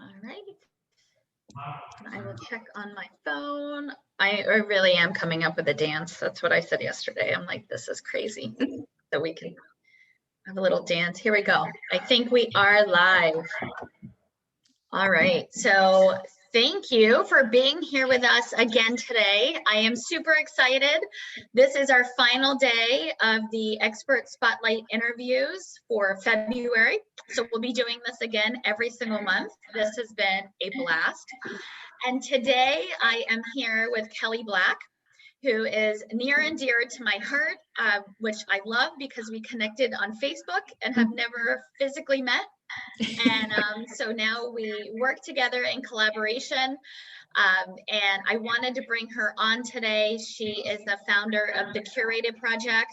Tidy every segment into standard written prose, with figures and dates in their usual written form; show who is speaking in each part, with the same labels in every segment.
Speaker 1: All right. I will check on my phone. I really am coming up with a dance. That's what I said yesterday. I'm like, this is crazy. So we can have a little dance. Here we go. I think we are live. All right. So thank you for being here with us again today. I am super excited. This is our final day of the Expert Spotlight interviews for February. So we'll be doing this again every single month. This has been a blast. And today I am here with Kelly Black, who is near and dear to my heart, which I love because we connected on Facebook and have never physically met. And so now we work together in collaboration. And I wanted to bring her on today. She is the founder of the Curated Project.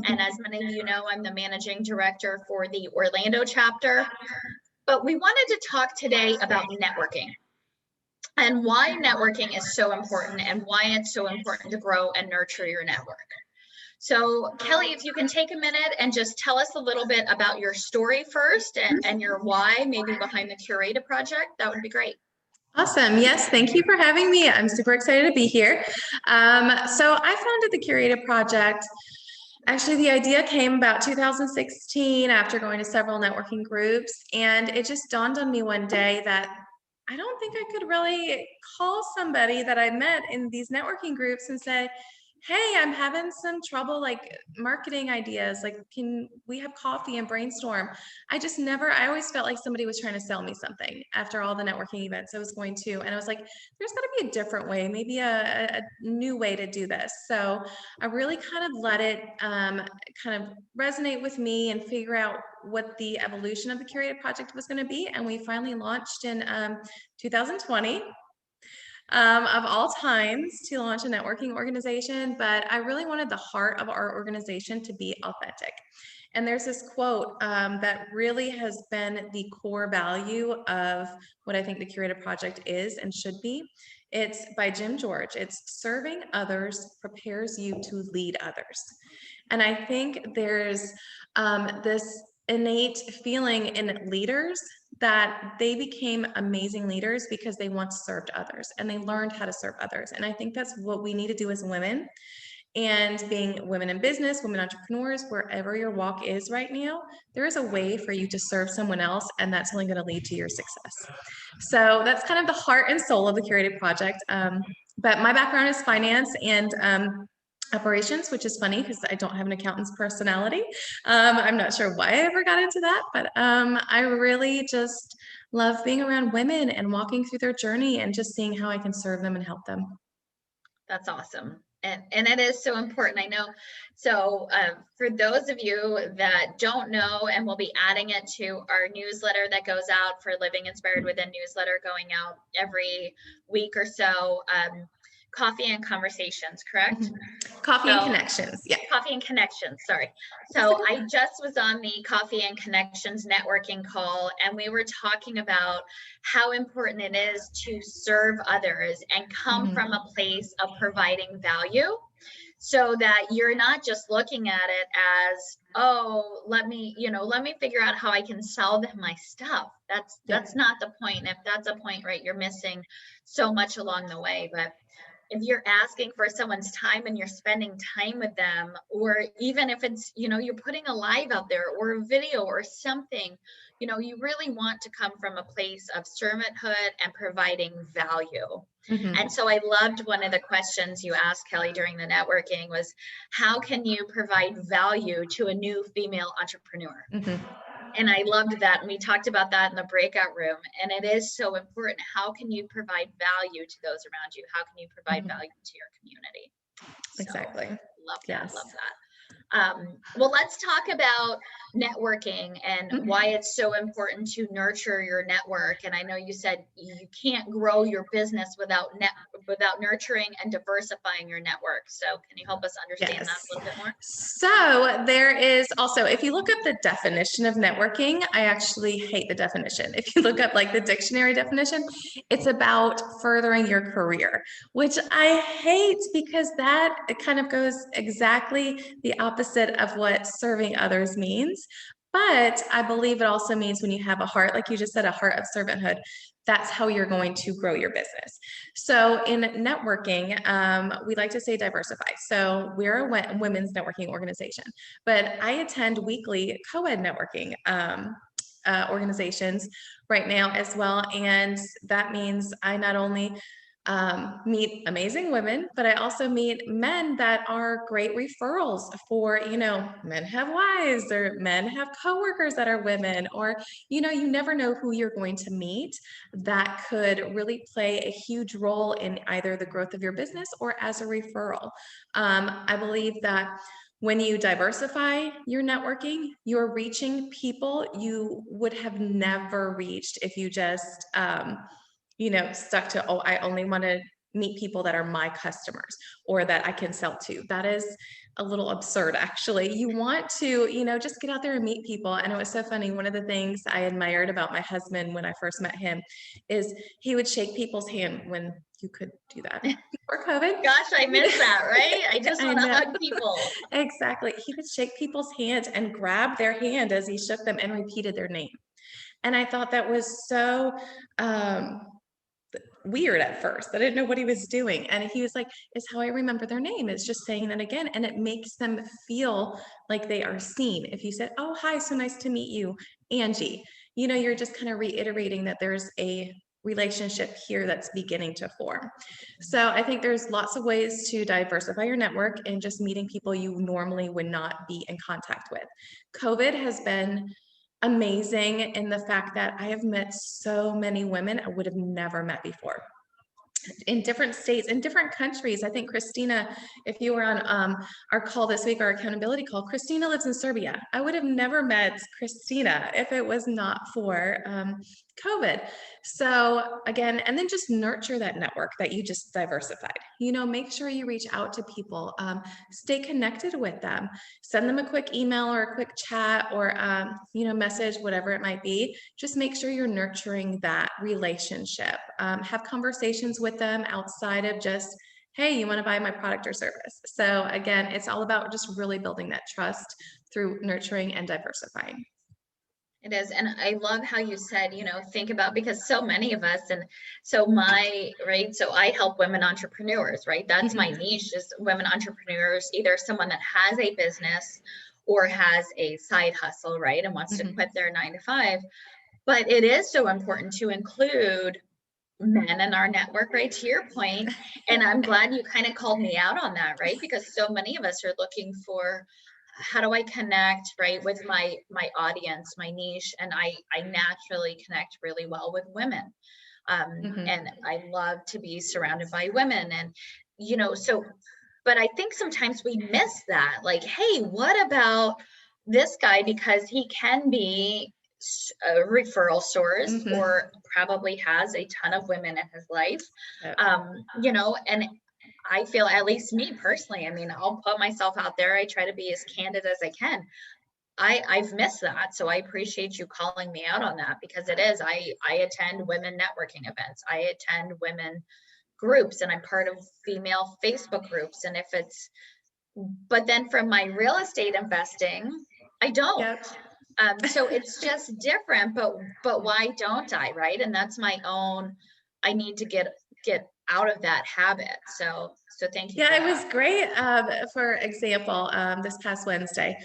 Speaker 1: And as many of you know, I'm the managing director for the Orlando chapter. But we wanted to talk today about networking and why networking is so important and why it's so important to grow and nurture your network. So Kelly, if you can take a minute and just tell us a little bit about your story first and your why, maybe behind the Curated Project, that would be great.
Speaker 2: Awesome. Yes, thank you for having me. I'm super excited to be here. So I founded the Curated Project. Actually, the idea came about 2016 after going to several networking groups, and it just dawned on me one day that I don't think I could really call somebody that I met in these networking groups and say, hey, I'm having some trouble like marketing ideas. Like, can we have coffee and brainstorm? I always felt like somebody was trying to sell me something after all the networking events I was going to. And I was like, there's got to be a different way, maybe a new way to do this. So I really kind of let it kind of resonate with me and figure out what the evolution of the Curated Project was going to be. And we finally launched in 2020. Of all times to launch a networking organization, but I really wanted the heart of our organization to be authentic. And there's this quote that really has been the core value of what I think the Curated Project is and should be. It's by Jim George. It's serving others prepares you to lead others. And I think there's this innate feeling in leaders that they became amazing leaders because they once served others and they learned how to serve others. And I think that's what we need to do as women. And being women in business, women entrepreneurs, wherever your walk is right now, there is a way for you to serve someone else, and that's only going to lead to your success. So that's kind of the heart and soul of the Curated Project. But my background is finance and operations, which is funny because I don't have an accountant's personality. I'm not sure why I ever got into that, but I really just love being around women and walking through their journey and just seeing how I can serve them and help them.
Speaker 1: That's awesome. And it is so important. I know. So for those of you that don't know, and we'll be adding it to our newsletter that goes out for Living Inspired Within newsletter going out every week or so. Coffee and Conversations, correct?
Speaker 2: Coffee and Connections, yeah.
Speaker 1: Coffee and Connections, sorry. So I just was on the Coffee and Connections networking call, and we were talking about how important it is to serve others and come from a place of providing value, so that you're not just looking at it as, oh, let me figure out how I can sell them my stuff. That's not the point. And if that's a point, right, you're missing so much along the way. But if you're asking for someone's time and you're spending time with them, or even if it's, you're putting a live out there or a video or something, you really want to come from a place of servanthood and providing value. And so I loved one of the questions you asked, Kelly, during the networking was, how can you provide value to a new female entrepreneur? And I loved that. And we talked about that in the breakout room. And it is so important. How can you provide value to those around you? How can you provide value to your community?
Speaker 2: Exactly.
Speaker 1: Love that. Love that. Well, let's talk about networking and why it's so important to nurture your network. And I know you said you can't grow your business without nurturing and diversifying your network. So can you help us understand that a little bit more?
Speaker 2: So there is also, if you look up the definition of networking, I actually hate the definition. If you look up like the dictionary definition, it's about furthering your career, which I hate because that kind of goes exactly the opposite of what serving others means. But I believe it also means when you have a heart, like you just said, a heart of servanthood, that's how you're going to grow your business. So in networking, we like to say diversify. So we're a women's networking organization, but I attend weekly co-ed networking organizations right now as well. And that means I not only meet amazing women, but I also meet men that are great referrals for, men have wives or men have coworkers that are women, or, you never know who you're going to meet that could really play a huge role in either the growth of your business or as a referral. I believe that when you diversify your networking, you're reaching people you would have never reached if you just, stuck to, oh, I only want to meet people that are my customers or that I can sell to. That is a little absurd, actually. You want to, just get out there and meet people. And it was so funny. One of the things I admired about my husband when I first met him is he would shake people's hand when you could do that before COVID.
Speaker 1: Gosh, I miss that, right? I just
Speaker 2: I
Speaker 1: want to
Speaker 2: know.
Speaker 1: hug people.
Speaker 2: Exactly. He would shake people's hands and grab their hand as he shook them and repeated their name. And I thought that was so weird at first. I didn't know what he was doing. And he was like, it's how I remember their name. It's just saying that again. And it makes them feel like they are seen. If you said, oh, hi, so nice to meet you, Angie, you're just kind of reiterating that there's a relationship here that's beginning to form. So I think there's lots of ways to diversify your network and just meeting people you normally would not be in contact with. COVID has been amazing in the fact that I have met so many women I would have never met before in different states, in different countries. I think Christina, if you were on our call this week, our accountability call, Christina lives in Serbia. I would have never met Christina if it was not for COVID. So again, and then just nurture that network that you just diversified. Make sure you reach out to people, stay connected with them, send them a quick email or a quick chat or, message, whatever it might be. Just make sure you're nurturing that relationship. Have conversations with them outside of just, hey, you want to buy my product or service? So again, it's all about just really building that trust through nurturing and diversifying.
Speaker 1: It is. And I love how you said, think about, because so many of us, and so right. So I help women entrepreneurs, right? That's my niche, is women entrepreneurs, either someone that has a business or has a side hustle, right? And wants to quit their 9 to 5. But it is so important to include men in our network, right? To your point. And I'm glad you kind of called me out on that, right? Because so many of us are looking for, how do I connect, right, with my audience, my niche? And I naturally connect really well with women. And I love to be surrounded by women. And, so, but I think sometimes we miss that. Like, hey, what about this guy? Because he can be a referral source or probably has a ton of women in his life.
Speaker 2: Yep.
Speaker 1: And I feel, at least me personally, I mean, I'll put myself out there. I try to be as candid as I can. I've missed that. So I appreciate you calling me out on that, because it is, I attend women networking events. I attend women groups, and I'm part of female Facebook groups. And but then from my real estate investing, I don't.
Speaker 2: Yep.
Speaker 1: So it's just different, but why don't I, right? And that's my own, I need to get out of that habit. So thank you.
Speaker 2: Yeah, it was great. For example, this past Wednesday,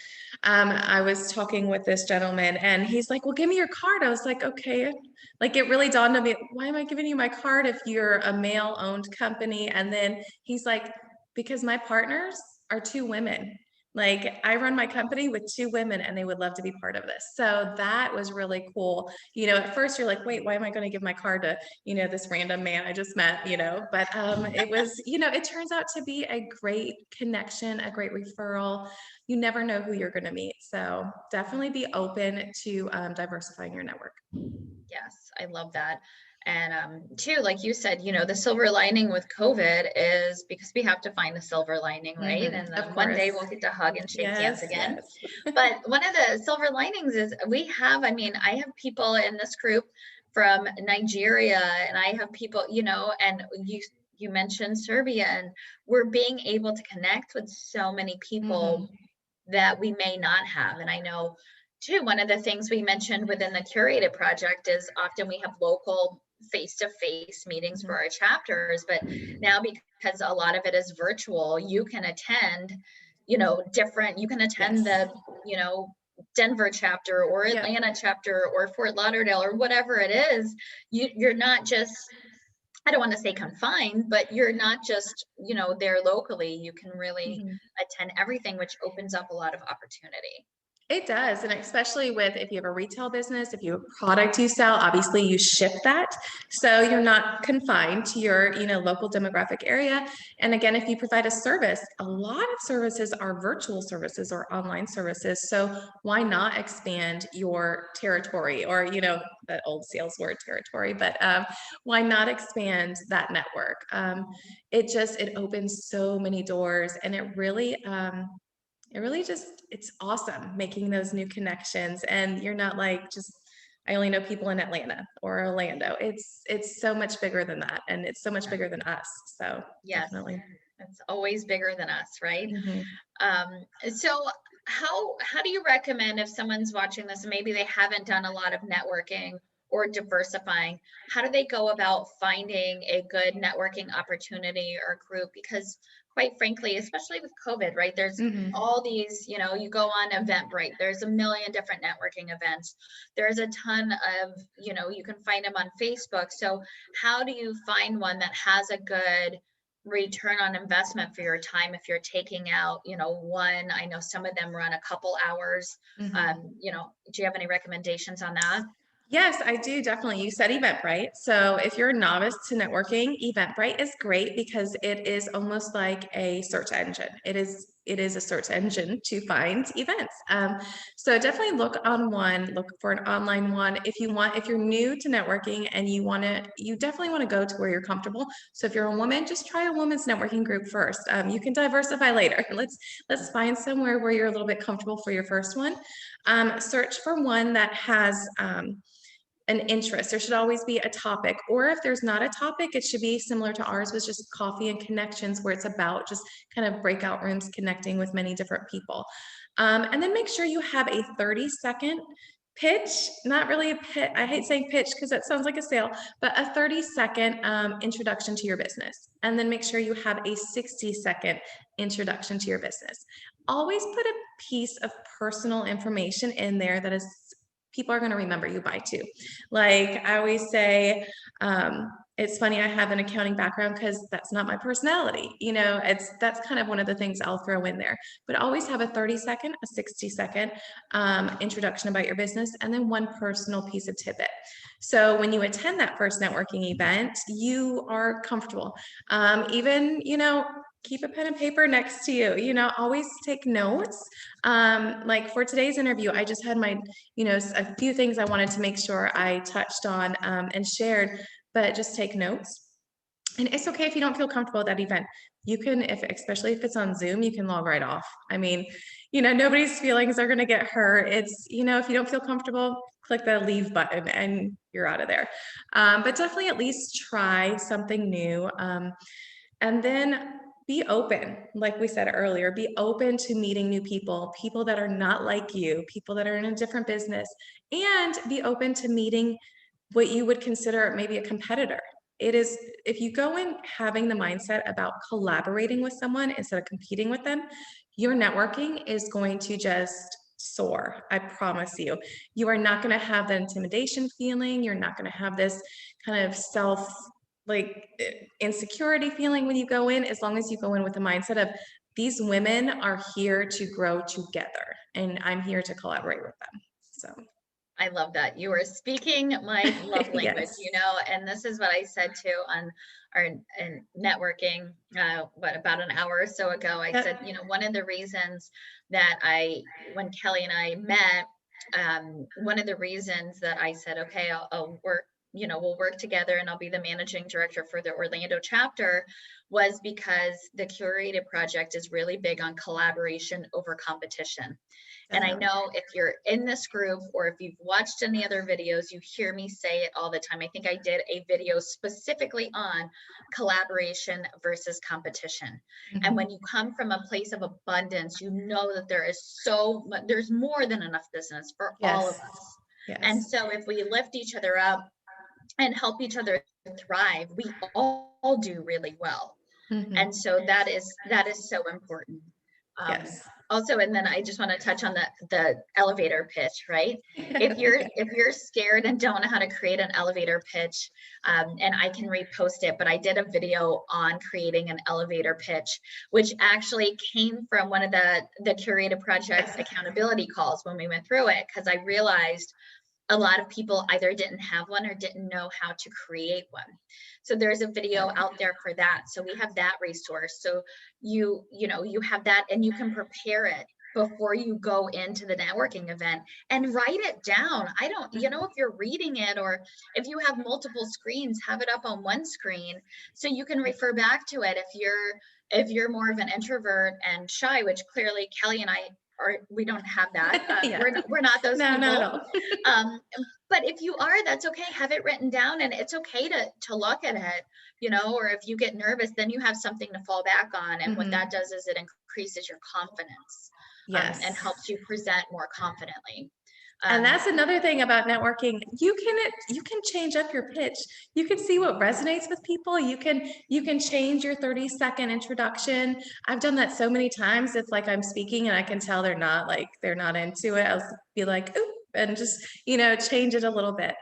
Speaker 2: I was talking with this gentleman and he's like, well, give me your card. I was like, okay. Like, it really dawned on me, why am I giving you my card if you're a male-owned company? And then he's like, because my partners are 2 women. Like, I run my company with 2 women and they would love to be part of this. So that was really cool. At first you're like, wait, why am I going to give my card to, this random man I just met, but it was, it turns out to be a great connection, a great referral. You never know who you're going to meet. So definitely be open to diversifying your network.
Speaker 1: Yes, I love that. And too, like you said, the silver lining with COVID is, because we have to find the silver lining, right? And then one day we'll get to hug and shake hands again. Yes. But one of the silver linings is I have people in this group from Nigeria, and I have people, and you mentioned Serbia, and we're being able to connect with so many people that we may not have. And I know too, one of the things we mentioned within the Curated Project is often we have local face-to-face meetings for our chapters, but now because a lot of it is virtual, you can attend, you can attend
Speaker 2: Yes.
Speaker 1: the, Denver chapter or
Speaker 2: Yep.
Speaker 1: Atlanta chapter or Fort Lauderdale or whatever it is. You're not just, I don't want to say confined, but you're not just, there locally. You can really
Speaker 2: Mhm.
Speaker 1: attend everything, which opens up a lot of opportunity.
Speaker 2: It does. And especially with if you have a retail business, if you have a product you sell, obviously you ship that. So you're not confined to your, local demographic area. And again, if you provide a service, a lot of services are virtual services or online services. So why not expand your territory or, that old sales word territory, but why not expand that network? It opens so many doors and it's awesome making those new connections. And you're not like just, I only know people in Atlanta or Orlando. It's so much bigger than that. And it's so much bigger than us. So
Speaker 1: Yes,
Speaker 2: definitely.
Speaker 1: it's always bigger than us, right?
Speaker 2: Mhm.
Speaker 1: So how do you recommend if someone's watching this and maybe they haven't done a lot of networking or diversifying, how do they go about finding a good networking opportunity or group? Because quite frankly, especially with COVID, right? There's
Speaker 2: Mhm.
Speaker 1: all these, you go on Eventbrite, there's a million different networking events. There's a ton of, you can find them on Facebook. So how do you find one that has a good return on investment for your time if you're taking out, one, I know some of them run a couple hours.
Speaker 2: Mhm.
Speaker 1: Do you have any recommendations on that?
Speaker 2: Yes, I do definitely. You said Eventbrite. So if you're a novice to networking, Eventbrite is great because it is almost like a search engine. It is a search engine to find events. So definitely look for an online one. If you're new to networking and you definitely want to go to where you're comfortable. So if you're a woman, just try a women's networking group first. You can diversify later. Let's find somewhere where you're a little bit comfortable for your first one. Search for one that has an interest. There should always be a topic, or if there's not a topic, it should be similar to ours, was just coffee and connections, where it's about just kind of breakout rooms connecting with many different people. And then make sure you have a 30-second pitch, not really a pitch. I hate saying pitch because that sounds like a sale, but a 30-second introduction to your business. And then make sure you have a 60-second introduction to your business. Always put a piece of personal information in there that is people are going to remember you by too. Like I always say, it's funny, I have an accounting background because that's not my personality. That's kind of one of the things I'll throw in there. But always have a 30-second, a 60-second introduction about your business, and then one personal piece of tidbit. So when you attend that first networking event, you are comfortable. Even, keep a pen and paper next to you, always take notes. Like for today's interview, I just had a few things I wanted to make sure I touched on and shared, but just take notes. And it's okay if you don't feel comfortable at that event. You can, especially if it's on Zoom, you can log right off. I mean, nobody's feelings are going to get hurt. If you don't feel comfortable, click the leave button and you're out of there. But definitely at least try something new. And then be open, like we said earlier, be open to meeting new people that are not like you, people that are in a different business, and be open to meeting what you would consider maybe a competitor. If you go in having the mindset about collaborating with someone instead of competing with them, your networking is going to just soar. I promise you. You are not going to have that intimidation feeling. You're not going to have this kind of insecurity feeling when you go in, as long as you go in with the mindset of these women are here to grow together and I'm here to collaborate with them. So
Speaker 1: I love that. You are speaking my love language,
Speaker 2: yes.
Speaker 1: and this is what I said too on our networking, about an hour or so ago. I said, one of the reasons that when Kelly and I met, one of the reasons that I said, okay, I'll work, we'll work together and I'll be the managing director for the Orlando chapter, was because the Curated Project is really big on collaboration over competition. And I know if you're in this group or if you've watched any other videos, you hear me say it all the time. I think I did a video specifically on collaboration versus competition. And when you come from a place of abundance, you know that there is there's more than enough business for all of us. And so if we lift each other up and help each other thrive, we all do really well. And so that is so important. Also, and then I just want to touch on the elevator pitch, right? If you're scared and don't know how to create an elevator pitch, and I can repost it, but I did a video on creating an elevator pitch, which actually came from one of the Curated Project's accountability calls when we went through it, because I realized a lot of people either didn't have one or didn't know how to create one. So there's a video out there for that. So we have that resource. So you have that and you can prepare it before you go into the networking event and write it down. If you're reading it or if you have multiple screens, have it up on one screen so you can refer back to it. If you're more of an introvert and shy, which clearly Kelly and I we don't have that. We're not those people. Not at all. But if you are, that's okay. Have it written down, and it's okay to look at it, or if you get nervous, then you have something to fall back on. And what that does is it increases your confidence and helps you present more confidently.
Speaker 2: And that's another thing about networking. You can change up your pitch. You can see what resonates with people. You can change your 30-second introduction. I've done that so many times. It's like I'm speaking and I can tell they're not into it. I'll be like, ooh, and just, change it a little bit.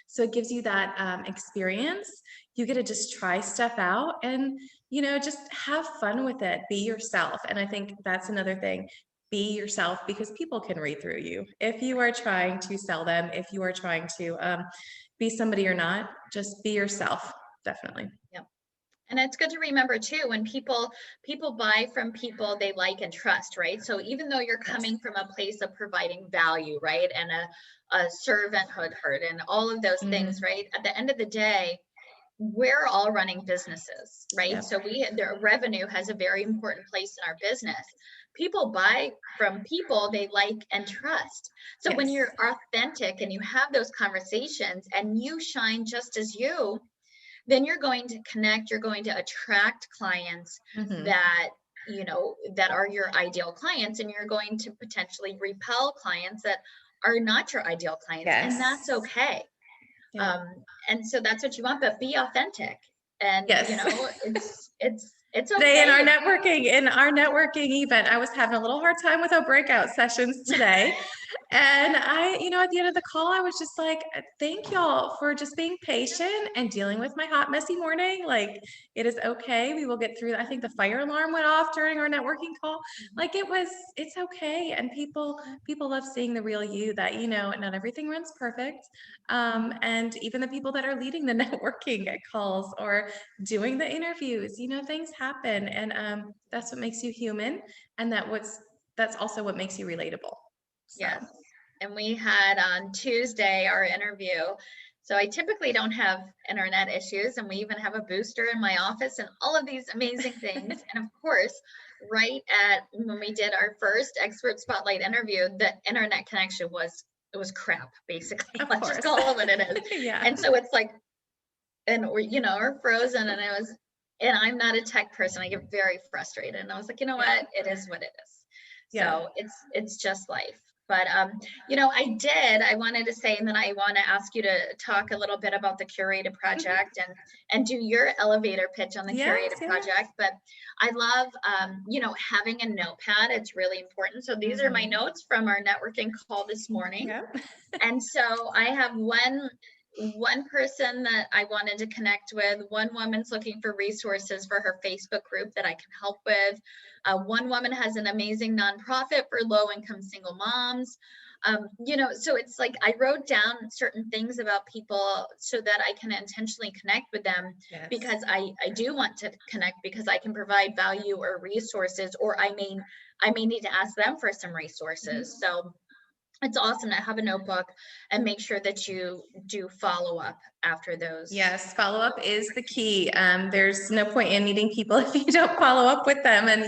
Speaker 2: So it gives you that experience. You get to just try stuff out and, just have fun with it. Be yourself. And I think that's another thing. Be yourself, because people can read through you. If you are trying to sell them, if you are trying to be somebody you're not, just be yourself. Definitely.
Speaker 1: Yep. And it's good to remember too, when people buy from people they like and trust, right? So even though you're coming from a place of providing value, right, and a servanthood heart and all of those things, right? At the end of the day, we're all running businesses, right? So their revenue has a very important place in our business. People buy from people they like and trust. So when you're authentic and you have those conversations and you shine just as you, then you're going to connect, you're going to attract clients that are your ideal clients, and you're going to potentially repel clients that are not your ideal clients, and that's okay. And so that's what you want, but be authentic. And it's okay.
Speaker 2: Today in our networking event, I was having a little hard time with our breakout sessions today. And I, at the end of the call, I was just like, thank y'all for just being patient and dealing with my hot, messy morning. Like, it is okay. We will get through. I think the fire alarm went off during our networking call. Like, it's okay. And people love seeing the real you, that, not everything runs perfect. And even the people that are leading the networking calls or doing the interviews, things happen. And that's what makes you human. And that's also what makes you relatable. So.
Speaker 1: Yes. And we had on Tuesday our interview. So I typically don't have internet issues, and we even have a booster in my office and all of these amazing things. And of course, right at when we did our first expert spotlight interview, the internet connection was crap, basically. Let's just call it what it is. And so it's like, and we're frozen, and I'm not a tech person. I get very frustrated. And I was like, you know what? It is what it is. So it's just life. But, I wanted to say, and then I want to ask you to talk a little bit about the Curated Project and do your elevator pitch on the Curated Project. But I love, having a notepad. It's really important. So these are my notes from our networking call this morning. And so I have one person that I wanted to connect with. One woman's looking for resources for her Facebook group that I can help with. One woman has an amazing nonprofit for low-income single moms. So it's like I wrote down certain things about people so that I can intentionally connect with them, because I do want to connect, because I can provide value or resources, or I may need to ask them for some resources. So it's awesome to have a notebook and make sure that you do follow up after those.
Speaker 2: Yes, follow up is the key. There's no point in meeting people if you don't follow up with them and,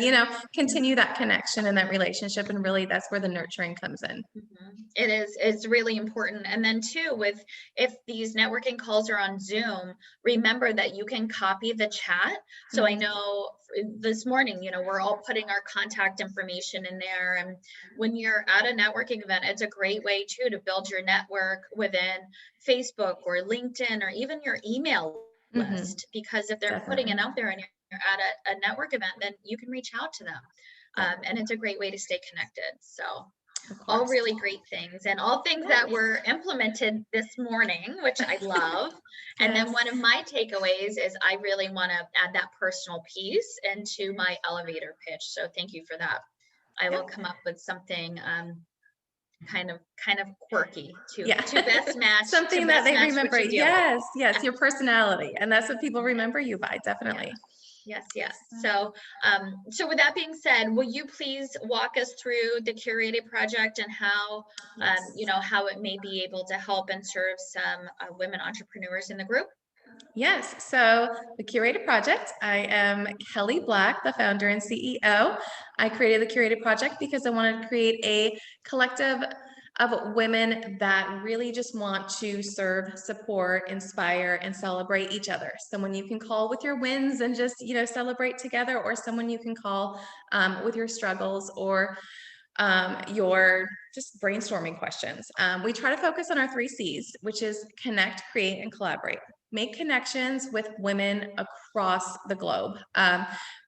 Speaker 2: continue that connection and that relationship. And really, that's where the nurturing comes in.
Speaker 1: It is, it's really important. And then too, if these networking calls are on Zoom, remember that you can copy the chat. So I know this morning, we're all putting our contact information in there. And when you're at a networking event, it's a great way too to build your network within Facebook or LinkedIn or even your email list, because if they're putting it out there and you're at a network event, then you can reach out to them. And it's a great way to stay connected. So all really great things, and all things that were implemented this morning, which I love. And then one of my takeaways is I really want to add that personal piece into my elevator pitch. So thank you for that. I will come up with something kind of quirky to best match
Speaker 2: something that they remember. Yes, your personality, and that's what people remember you by. Definitely.
Speaker 1: Yes. So with that being said, will you please walk us through the Curated Project and how, how it may be able to help and serve some women entrepreneurs in the group?
Speaker 2: Yes, so the Curated Project, I am Kelly Black, the founder and CEO. I created the Curated Project because I wanted to create a collective of women that really just want to serve, support, inspire, and celebrate each other. Someone you can call with your wins and just, celebrate together, or someone you can call with your struggles or your just brainstorming questions. We try to focus on our 3 C's, which is connect, create, and collaborate. Make connections with women across the globe.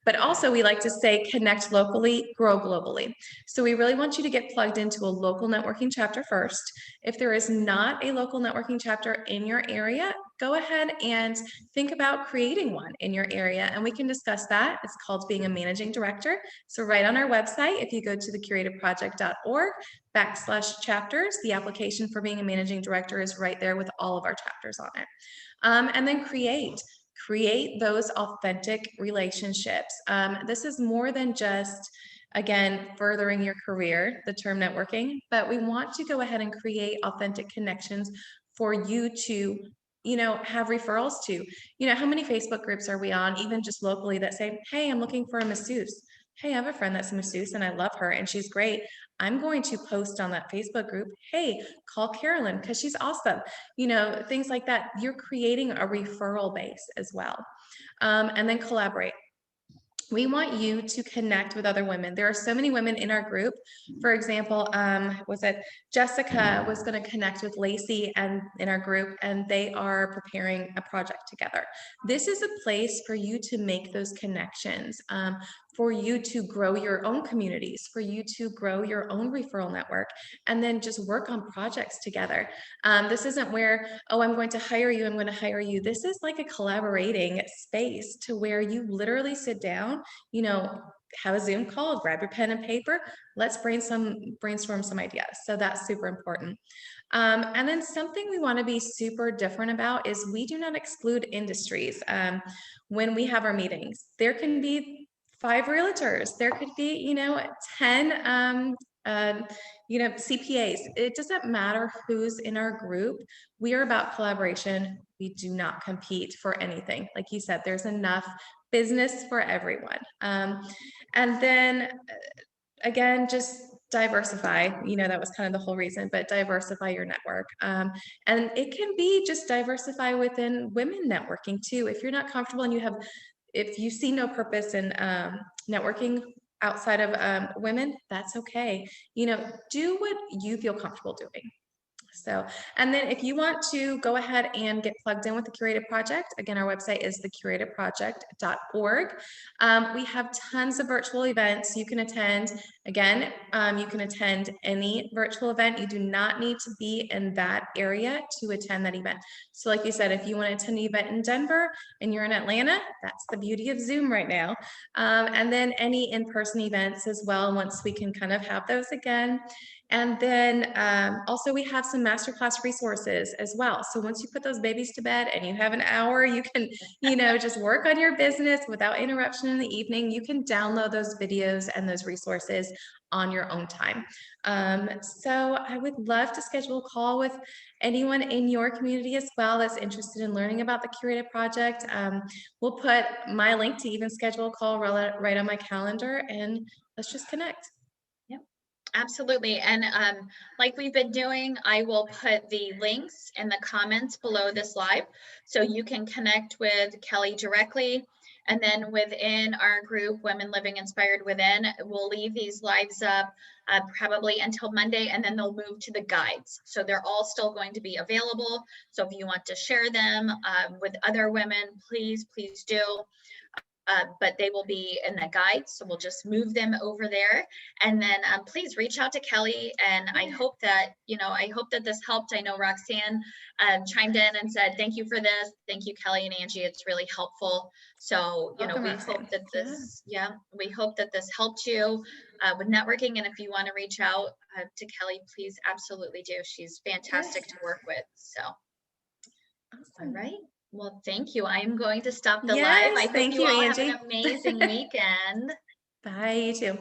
Speaker 2: But also we like to say connect locally, grow globally. So we really want you to get plugged into a local networking chapter first. If there is not a local networking chapter in your area, go ahead and think about creating one in your area, and we can discuss that. It's called being a managing director. So right on our website, if you go to thecuratedproject.org/chapters, the application for being a managing director is right there with all of our chapters on it. And then create those authentic relationships. This is more than just, again, furthering your career, the term networking, but we want to go ahead and create authentic connections for you to have referrals to. How many Facebook groups are we on, even just locally, that say, hey, I'm looking for a masseuse. Hey, I have a friend that's a masseuse and I love her and she's great. I'm going to post on that Facebook group, hey, call Carolyn because she's awesome. Things like that. You're creating a referral base as well. And then collaborate. We want you to connect with other women. There are so many women in our group. For example, Jessica was going to connect with Lacey and in our group, and they are preparing a project together. This is a place for you to make those connections, for you to grow your own communities, for you to grow your own referral network, and then just work on projects together. This isn't where, oh, I'm going to hire you, I'm going to hire you. This is like a collaborating space to where you literally sit down, have a Zoom call, grab your pen and paper, let's brainstorm some ideas. So that's super important. And then something we want to be super different about is we do not exclude industries. When we have our meetings, there can be 5 realtors, there could be, 10 CPAs. It doesn't matter who's in our group. We are about collaboration. We do not compete for anything. Like you said, there's enough business for everyone. And then again, just diversify, that was kind of the whole reason, but diversify your network. And it can be just diversify within women networking too. If you're not comfortable and if you see no purpose in networking outside of women, that's okay. Do what you feel comfortable doing. So, and then if you want to go ahead and get plugged in with the Curated Project, again, our website is thecuratedproject.org. We have tons of virtual events you can attend. Again, you can attend any virtual event. You do not need to be in that area to attend that event. So like you said, if you want to attend an event in Denver and you're in Atlanta, that's the beauty of Zoom right now. And then any in-person events as well, once we can kind of have those again. And then also we have some masterclass resources as well. So once you put those babies to bed and you have an hour, you can, just work on your business without interruption in the evening. You can download those videos and those resources on your own time. So I would love to schedule a call with anyone in your community as well that's interested in learning about the Curated Project. We'll put my link to even schedule a call right on my calendar, and let's just connect.
Speaker 1: Absolutely. And like we've been doing, I will put the links in the comments below this live so you can connect with Kelly directly. And then within our group, Women Living Inspired Within, we'll leave these lives up probably until Monday, and then they'll move to the guides. So they're all still going to be available. So if you want to share them with other women, please do. But they will be in the guide. So we'll just move them over there. And then please reach out to Kelly. And I hope that, I hope that this helped. I know Roxanne chimed in and said, thank you for this. Thank you, Kelly and Angie. It's really helpful. So,
Speaker 2: Welcome,
Speaker 1: we
Speaker 2: Roxanne.
Speaker 1: hope that this, we hope that this helped you with networking. And if you want to reach out to Kelly, please absolutely do. She's fantastic to work with. So,
Speaker 2: Awesome.
Speaker 1: all right. Well, thank you. I am going to stop the live.
Speaker 2: Yes,
Speaker 1: I hope
Speaker 2: thank
Speaker 1: you
Speaker 2: you,
Speaker 1: all have
Speaker 2: Angie.
Speaker 1: an amazing weekend.
Speaker 2: Bye, you too.